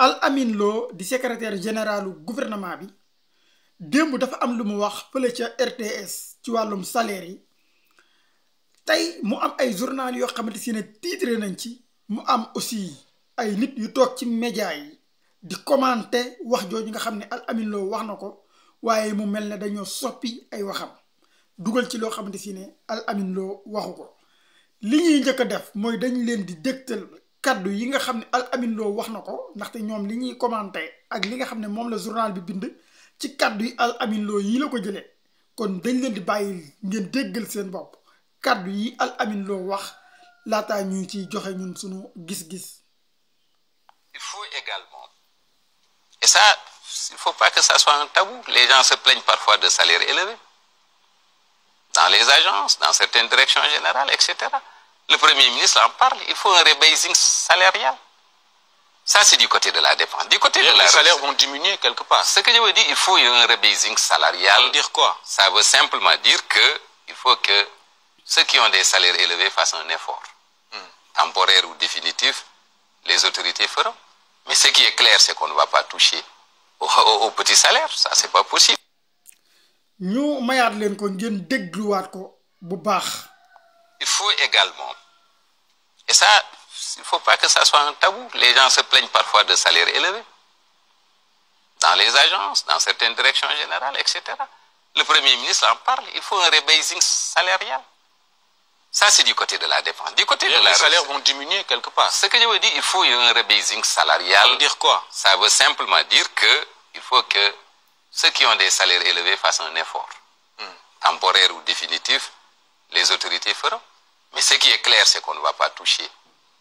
Al Amine Lo di secrétaire général gouvernement bi démb dafa am lu mu wax fële ca RTS ci wàllum salaire yi tey mu am ay journal yoo xamante si ne titre nañ ci mu am aussi ay nit yu toog ci média yi di commenter wax jooju nga xam ne Al Amine Lo wax na ko waaye mu mel ne dañoo soppi ay waxam dugal ci loo xamante si ne Al Amine Lo waxu ko li ñuy njëkk a def mooy dañ leen di dégtal kaddu yi nga xam ne Al Amine Lo wax na ko ndaxte ñoom li ñuy commenter ak li nga xam ne moom la journal bi bind ci kaddu yi Al Amine Lo yi la ko jëlee kon dañ leen di bàyyi ngeen déggal seen bopp kaddu yi Al Amine Lo wax laataa ñuy ciy joxe ñun suñu gis-gis. Il faut également, et ça, il ne faut pas que ça soit un tabou. Les gens se plaignent parfois de salaires élevés dans les agences, dans certaines directions générales, etc. Le Premier ministre en parle. Il faut un rebasing salarial. Ça, c'est du côté de la dépense. Du côté de la les salaires vont diminuer quelque part. Ce que je veux dire, il faut un rebasing salarial. Ça veut dire quoi? Ça veut simplement dire qu'il faut que ceux qui ont des salaires élevés fassent un effort. Temporaire ou définitif, les autorités feront. Mais ce qui est clair, c'est qu'on ne va pas toucher aux petits salaires. Ça, c'est pas possible. ñu mayaat leen ko ngeen dégluwaat ko bu baax. Il faut également, et ça, il ne faut pas que ça soit un tabou. Les gens se plaignent parfois de salaires élevés dans les agences, dans certaines directions générales, etc. Le Premier ministre en parle. Il faut un rebasing salarial. Ça, c'est du côté de la dépense. Du côté de la les salaires vont diminuer quelque part. Ce que je veux dire, il faut un rebasing salarial. Ça veut dire quoi? Ça veut simplement dire qu'il faut que ceux qui ont des salaires élevés fassent un effort. Temporaire ou définitif, les autorités feront. Mais ce qui est clair, c'est qu'on ne va pas toucher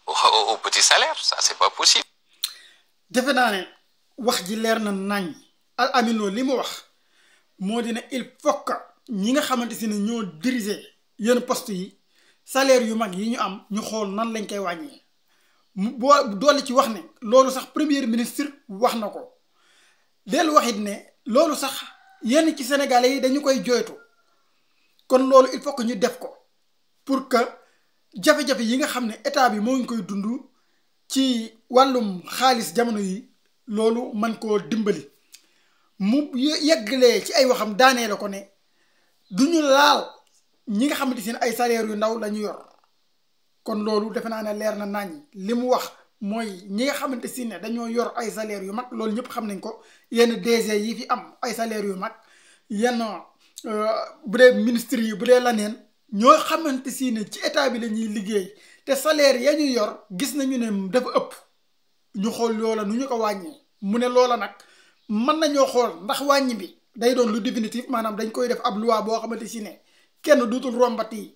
aux petits salaires. Ça, c'est pas possible. defe naa ne wax ji leer na nañ Al Amine Lo li mu wax moo di ne il faut que ñi nga xamante si ne ñoo diriger yenn poste yi salaire yu mag yi ñu am ñu xool nan lañ koy wàññee mu boo dolli ci wax ne loolu sax premier ministre wax na ko dellu waxit ne loolu sax yenn ci sénégalais yi dañu koy jooytu kon loolu il faut que ñu def ko pour que jafe-jafe yi nga xam ne état bi moo ngi koy dund ci wàllum xaalis jamono yi loolu man koo dimbali mu yeggalee ci ay waxam daanee la ko ne duñu laal ñi nga xamante ne ay salaire yu ndaw la ñu yor kon loolu defe naa ne leer na nañ li mu wax mooy ñi nga xamante si ne dañoo yor ay salaire yu mag loolu ñëpp xam nañ ko yenn DG yi fi am ay salaire yu mag yenn bu dee ministre yi bu dee laneen ñoo xamante si ne ci état bi la ñuy liggéey te salaire ya ñu yor gis nañu ne dafa ëpp ñu xool loola nu ñu ko wàññee mu ne loola nag mën nañoo xool ndax wàññi bi day doon lu définitif maanaam dañ koy def ab loi boo xamante si ne kenn duutul rombati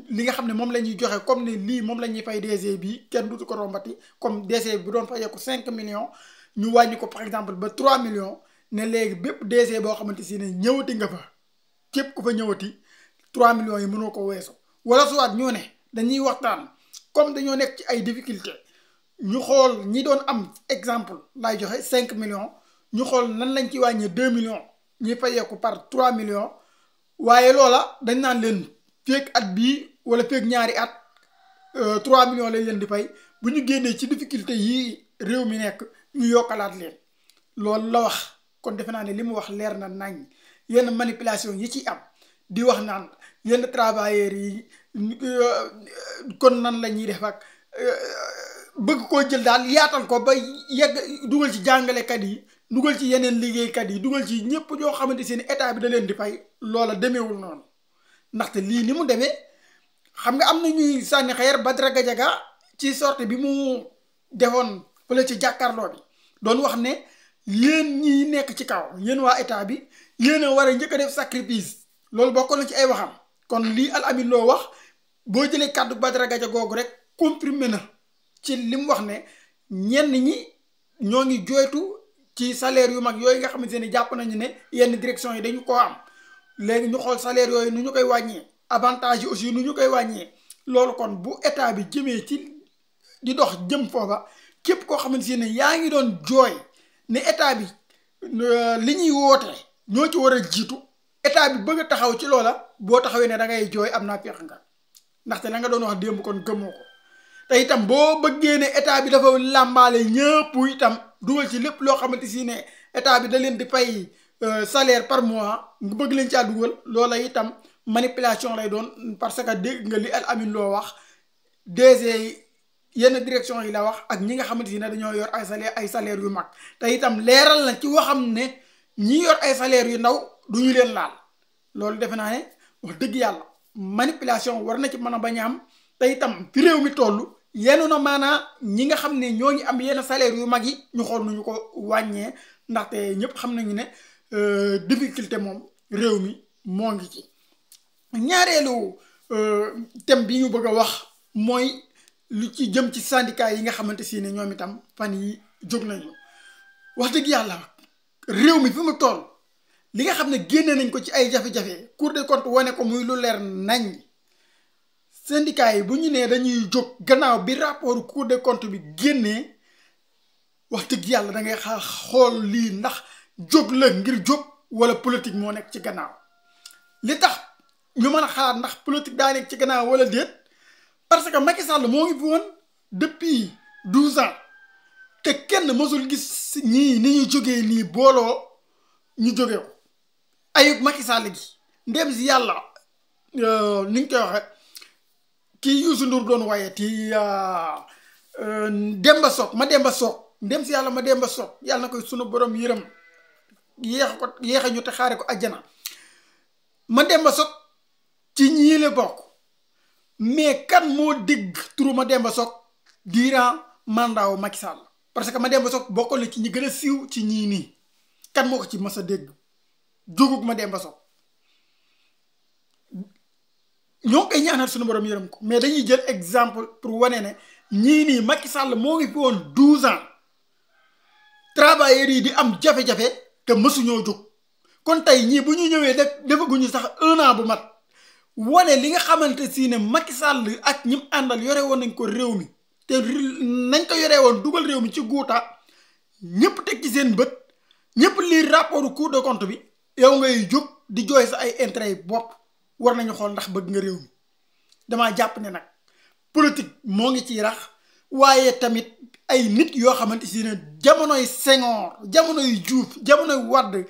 li nga xam ne moom la ñuy joxe comme ne lii moom la ñuy fay DG bi kenn duutu ko rombati comme DG bu doon fayeeku 5 millions ñu wàññi ko par exemple ba 3 millions ne léegi bépp DG boo xamante si ne ñëwati nga fa képp ku fa ñëwati 3 millions yi mënoo ko weesu wala soit ñoo ne dañuy waxtaan comme dañoo nekk ci ay difficulté ñu xool ñi doon am exemple lay joxe 5 millions ñu xool nan lañ ci wàññee 2 millions ñuy fayeeku par 3 millions waaye loola dañ naan leen feeg at bii wala feeg ñaari at 3 millions lañ leen di fay bu ñu génnee ci difficulté yi réew mi nekk ñu yokkalaat leen loolu la wax kon defe naa ne li mu wax leer na nañ yenn manipulation yi ci am di wax naan yenn travailleurs yi kon nan la ñuy def ak bëgg koo jël daal yaatal ko ba yegg dugal ci jàngalekat yi dugal ci yeneen liggéeykat yi dugal ci ñëpp ñoo xamante seen état bi da leen di fay loola demeewul noonu ndaxte lii ni mu demee xam nga am na ñuy sànni xeer Badara Gadiaga ci sortie bi mu defoon fële ci jàkkaarloo bi doon wax ne yéen ñi nekk ci kaw yéen waa état bi yéen a war a njëkk a def sacrifice loolu bokk na ci ay waxam kon lii Al Amine Lo wax boo jëlee kàddu Badara Gadiaga googu rek comprimé na ci li mu wax ne ñenn ñi ñoo ngi jooytu ci salaire yu mag yooyu nga xamante ne jàpp nañu ne yenn direction yi dañu koo am léegi ñu xool salaire yooyu nu ñu koy wàññee avantage yi aussi nu ñu koy wàññee loolu kon bu état bi jëmee ci di dox jëm foofa képp koo xamante ne yaa ngi doon jooy ne état bi li ñuy woote ñoo ci war a jiitu état bi bëgg a taxaw ci loola boo taxawee ne da ngay jooy am naa peex nga ndaxte la nga doon wax démb kon gëmoo ko te itam boo bëggee ne état bi dafa làmbaale ñëpp itam dugal ci lépp loo xamante si ne état bi da leen di fay salaire par mois nga bëgg leen caa dugal loola itam manipulation lay doon parce que dégg nga li Al Amine Lo wax DG yenn direction yi la wax ak ñi nga xamante si ne dañoo yor ay salaire yu mag te itam leeral na ci waxam ne ñi yor ay salaire yu ndaw du ñu leen laal loolu defe naa ne wax dëgg yàlla manipulation war na ci mën a bañ a am te itam fi réew mi toll yenu na maanaa ñi nga xam ne ñoo ngi am yenn salaire yu mag yi ñu xool nu ñu ko wàññee ndaxte ñëpp xam nañu ne difficulté moom réew mi moo ngi ci. ñaareelu thème bi ñu bëgg a wax mooy lu ci jëm ci syndicat yi nga xamante si ne ñoom itam fan yi jóg nañu wax dëgg yàlla réew mi fi mu toll li nga xam ne génne nañ ko ci ay jafe-jafe Cour des comptes wane ko muy lu leer nañ syndicat yi bu ñu nee dañuy jóg gannaaw bi rapport Cour des comptes bi génnee wax dëgg yàlla da ngay xool lii ndax jóg la ngir jóg wala politique moo nekk ci gannaaw li tax ñu mën a xalaat ndax politique daa nekk ci gannaaw wala déet parce que Macky Sall moo ngi fi woon depuis 12 ans te kenn mësul gis ñii ni ñu jógee nii booloo ñu jóge ko ayub Macky Sall gi ndem si yàlla ni ñu koy waxe kii Youssou Ndour doon waaye ti Demba Sock ma Demba Sock ndem si yàlla ma Demba Sock yàlla na koy sunu borom yërëm yéexa ñu te xaare ko àjjana ma Demba Sock ci ñii la bokk mais kan moo dégg turu ma Demba Sock durant mandat wu Macky Sall parce que ma Demba Sock bokkoon na ci ñi gën a siiw ci ñii nii kan moo ko ci mas a dégg jógug ma Demba Sock ñoo koy ñaanal suñu borom yërëm ko mais dañuy jël exemple pour wane ne ñii nii Macky Sall moo ngi fi woon 12 ans travailleurs yi di am jafe-jafe te mësuñoo jóg kon tey ñii bu ñu ñëwee defaguñu sax 1 an bu mat wane li nga xamante si ne Macky Sall ak ñim àndal yore woon nañ ko réew mi te nañ ko yore woon dugal réew mi ci guuta ñëpp teg ci seen bët ñëpp lii rapport Cour des comptes bi yow ngay jóg di jooy sa ay intérêt yi bopp war nañu xool ndax bëgg nga réew mi damaa jàpp ne nag politique moo ngi ciy rax waaye tamit ay nit yoo xamante si ne jamonoy Senghor jamonoy Diouf jamonoy Wade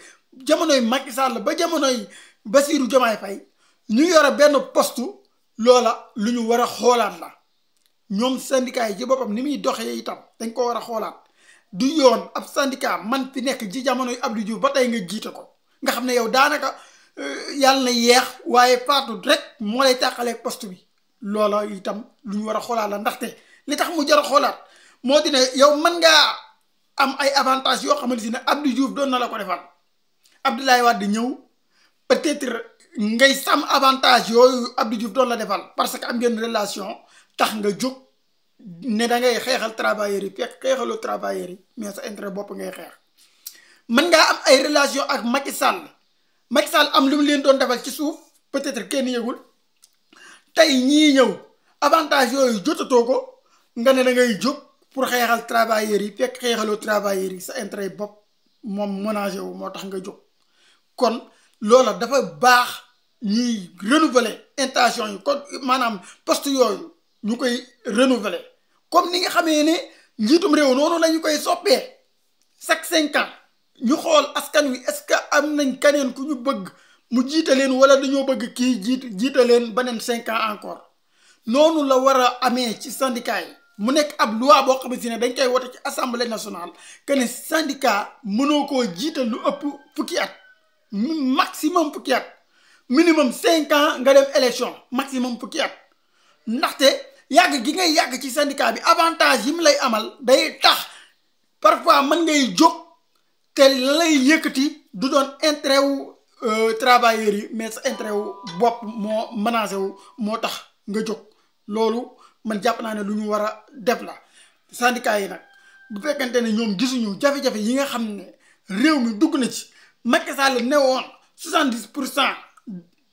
jamonoy Macky Sall ba jamonoy Bassirou Diomaye Faye ñu yore benn poste loola lu ñu war a xoolaat la ñoom syndicat yi ci boppam ni muy doxee itam dañ ko war a xoolaat du yoon ab syndicat man fi nekk ci jamonoy Abdou Diouf ba tey nga jiite ko nga xam ne yow daanaka yàlla na yeex waaye faatu rek moo lay tàqalee poste bi loola itam lu ñu war a xoolaat la ndaxte li tax mu jar a xoolaat moo di ne yow mën ngaa am ay avantages yoo xamante si ne Abdou Diouf doon na la ko defal Abdoulaye Wade ñëw peut-être ngay sam avantage yooyu Abdou Diouf doon la defal parce que am ngeen relation tax nga jóg ne da ngay xeexal travailleurs yi fekk xeexaloo travailleurs yi mais sa intérêt bopp ngay xeex mën ngaa am ay relation ak Macky Sall am lu mu leen doon defal ci suuf peut-être kenn yëgul tey ñii ñëw avantage yooyu jotatoo ko nga ne da ngay jóg pour xeexal travailleurs yi fekk xeexaloo travailleurs yi sa intérêt bopp moom ménagé wu moo tax nga jóg kon loola dafa baax ñuy renouveler intention yi kon maanaam poste yooyu ñu koy renouveler comme ni nga xamee ne njiitum réew noonu la ñu koy soppee chaque 5 ans ñu xool askan wi est-ce que am nañ keneen ku ñu bëgg mu jiite leen wala dañoo bëgg kii jiite leen beneen 5 ans encore noonu la war a amee ci syndicat yi mu nekk ab loi boo xamante ne dañ koy wote ci assemblée nationale que ne syndicat mënoo koo jiite lu ëpp fukki at maximum fukki at minimum 5 ans nga dem élection maximum fukki at ndaxte yàgg gi ngay yàgg ci syndicat bi avantage yi mu lay amal day tax parfois mën ngay jóg te la lay yëkkati du doon intérêt wu travailleurs yi mais sa intérêt wu bopp moo menacé wu moo tax nga jóg loolu man jàpp naa ne lu ñu war a def la syndicat yi nag bu fekkente ne ñoom gisuñu jafe-jafe yi nga xam ne réew mi dugg na ci Macky Sall ne woon 70%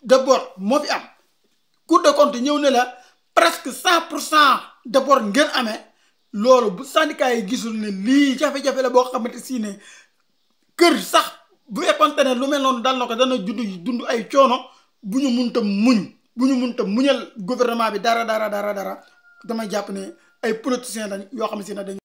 de bor moo fi am Cour des comptes ñëw ne la presque 100% de bor ngeen amee loolu bu syndicat yi gisul ne lii jafe-jafe la boo xamante si ne kër sax bu fekkonte ne lu mel noonu dal na ko dana dund ay coono bu ñu munta muñal gouvernement bi dara damay jàpp ne ay politiciens lañ yoo xam si ne dañ